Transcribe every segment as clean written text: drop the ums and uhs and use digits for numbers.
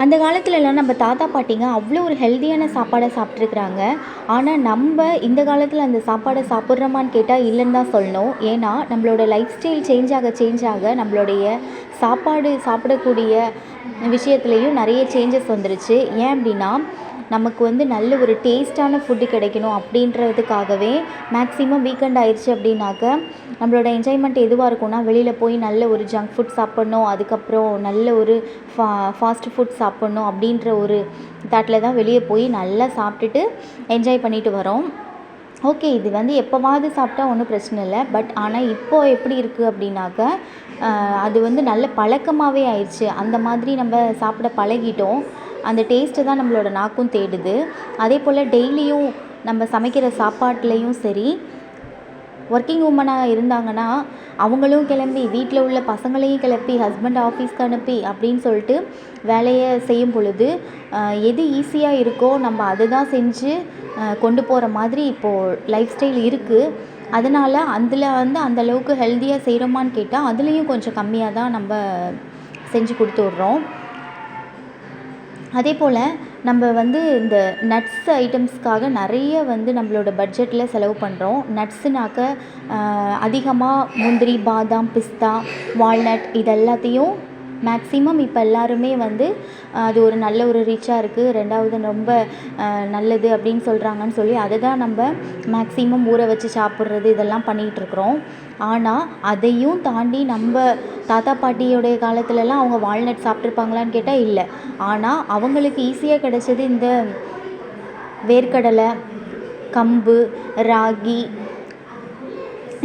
அந்த காலத்துலலாம் நம்ம தாத்தா பாட்டிங்க அவ்வளோ ஒரு ஹெல்த்தியான சாப்பாடை சாப்பிட்ருக்குறாங்க. ஆனால் நம்ம இந்த காலத்தில் அந்த சாப்பாடை சாப்பிட்றோமான்னு கேட்டால் இல்லைன்னு தான் சொல்லணும். ஏன்னா நம்மளோட லைஃப் ஸ்டைல் சேஞ்ச் ஆக நம்மளுடைய சாப்பாடு சாப்பிடக்கூடிய விஷயத்துலேயும் நிறைய சேஞ்சஸ் வந்துருச்சு. ஏன் அப்படின்னா நமக்கு வந்து நல்ல ஒரு டேஸ்ட்டான ஃபுட்டு கிடைக்கணும் அப்படின்றதுக்காகவே மேக்ஸிமம் வீக்கெண்ட் ஆயிடுச்சு அப்படின்னாக்க நம்மளோட என்ஜாய்மெண்ட் எதுவாக இருக்கும்னா வெளியில் போய் நல்ல ஒரு ஜங்க் ஃபுட் சாப்பிட்ணும், அதுக்கப்புறம் நல்ல ஒரு ஃபாஸ்ட் ஃபுட் சாப்பிட்ணும் அப்படின்ற ஒரு தாட்டில் தான் வெளியே போய் நல்லா சாப்பிட்டுட்டு என்ஜாய் பண்ணிட்டு வரோம். ஓகே, இது வந்து எப்போவாவது சாப்பிட்டா ஒன்றும் பிரச்சனை இல்லை. பட் ஆனால் இப்போது எப்படி இருக்குது அப்படின்னாக்க அது வந்து நல்ல பழக்கமாகவே ஆயிடுச்சு. அந்த மாதிரி நம்ம சாப்பிட பழகிட்டோம். அந்த டேஸ்ட்டு தான் நம்மளோட நாக்கும் தேடுது. அதே போல் டெய்லியும் நம்ம சமைக்கிற சாப்பாட்லேயும் சரி, ஒர்க்கிங் உமனாக இருந்தாங்கன்னா அவங்களும் கிளம்பி வீட்டில் உள்ள பசங்களையும் கிளப்பி ஹஸ்பண்ட் ஆஃபீஸ்க்கு அனுப்பி அப்படின்னு சொல்லிட்டு வேலையை செய்யும் பொழுது எது ஈஸியாக இருக்கோ நம்ம அதை தான் செஞ்சு கொண்டு போகிற மாதிரி இப்போது லைஃப் ஸ்டைல் இருக்குது. அதனால் அதில் வந்து அந்தளவுக்கு ஹெல்த்தியாக செய்கிறோமான்னு கேட்டால் அதுலேயும் கொஞ்சம் கம்மியாக தான் நம்ம செஞ்சு கொடுத்து விட்றோம். அதே போல் நம்ம வந்து இந்த நட்ஸ் ஐட்டம்ஸ்க்காக நிறைய வந்து நம்மளோட பட்ஜெட்டில் செலவு பண்ணுறோம். நட்ஸுனாக்க அதிகமாக முந்திரி, பாதாம், பிஸ்தா, வால்நட் இது எல்லாத்தையும் மேக்ஸிமம் இப்போ எல்லாருமே வந்து அது ஒரு நல்ல ஒரு ரிச்சாக இருக்குது, ரெண்டாவது ரொம்ப நல்லது அப்படின்னு சொல்கிறாங்கன்னு சொல்லி அதை தான் நம்ம மேக்ஸிமம் ஊற வச்சு சாப்பிட்றது இதெல்லாம் பண்ணிகிட்ருக்குறோம். ஆனால் அதையும் தாண்டி நம்ம தாத்தா பாட்டியோடைய காலத்துலலாம் அவங்க வால்நட் சாப்பிட்ருப்பாங்களான்னு கேட்டால் இல்லை. ஆனால் அவங்களுக்கு ஈஸியாக கிடைச்சது இந்த வேர்க்கடலை, கம்பு, ராகி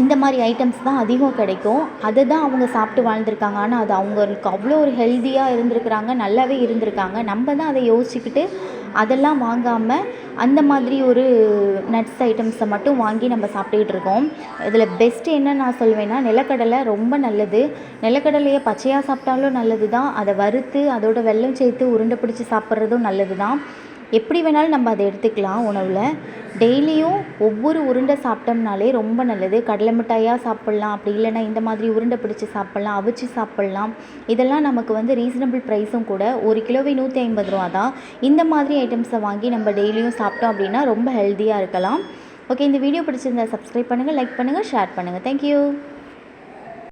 இந்த மாதிரி ஐட்டம்ஸ் தான் அதிகம் கிடைக்கும். அதை தான் அவங்க சாப்பிட்டு வாழ்ந்துருக்காங்க. ஆனால் அது அவங்களுக்கு அவ்வளோ ஒரு ஹெல்த்தியாக இருந்திருக்கிறாங்க, நல்லாவே இருந்திருக்காங்க. நம்ம தான் அதை யோசிச்சுக்கிட்டு அதெல்லாம் வாங்காமல் அந்த மாதிரி ஒரு நட்ஸ் ஐட்டம்ஸை மட்டும் வாங்கி நம்ம சாப்பிட்டுக்கிட்டு இருக்கோம். இதில் பெஸ்ட்டு என்ன நான் சொல்வேன்னா, நிலக்கடலை ரொம்ப நல்லது. நிலக்கடலையை பச்சையாக சாப்பிட்டாலும் நல்லது தான், அதை வறுத்து அதோட வெல்லம் சேர்த்து உருண்டை பிடிச்சி சாப்பிட்றதும் நல்லது தான். எப்படி வேணாலும் நம்ம அதை எடுத்துக்கலாம் உணவில். டெய்லியும் ஒவ்வொரு உருண்டை சாப்பிட்டோம்னாலே ரொம்ப நல்லது. கடலை மிட்டாயாக சாப்பிட்லாம், அப்படி இல்லைன்னா இந்த மாதிரி உருண்டை பிடிச்சி சாப்பிட்லாம், அவிச்சு சாப்பிட்லாம். இதெல்லாம் நமக்கு வந்து ரீசனபிள் ப்ரைஸும் கூட. 1 கிலோவே 150 ரூபா தான். இந்த மாதிரி ஐட்டம்ஸை வாங்கி நம்ம டெய்லியும் சாப்பிட்டோம் அப்படின்னா ரொம்ப ஹெல்த்தியாக இருக்கலாம். ஓகே, இந்த வீடியோ பிடிச்சிருந்தா சப்ஸ்கிரைப் பண்ணுங்கள், லைக் பண்ணுங்கள், ஷேர் பண்ணுங்கள். தேங்க்யூ.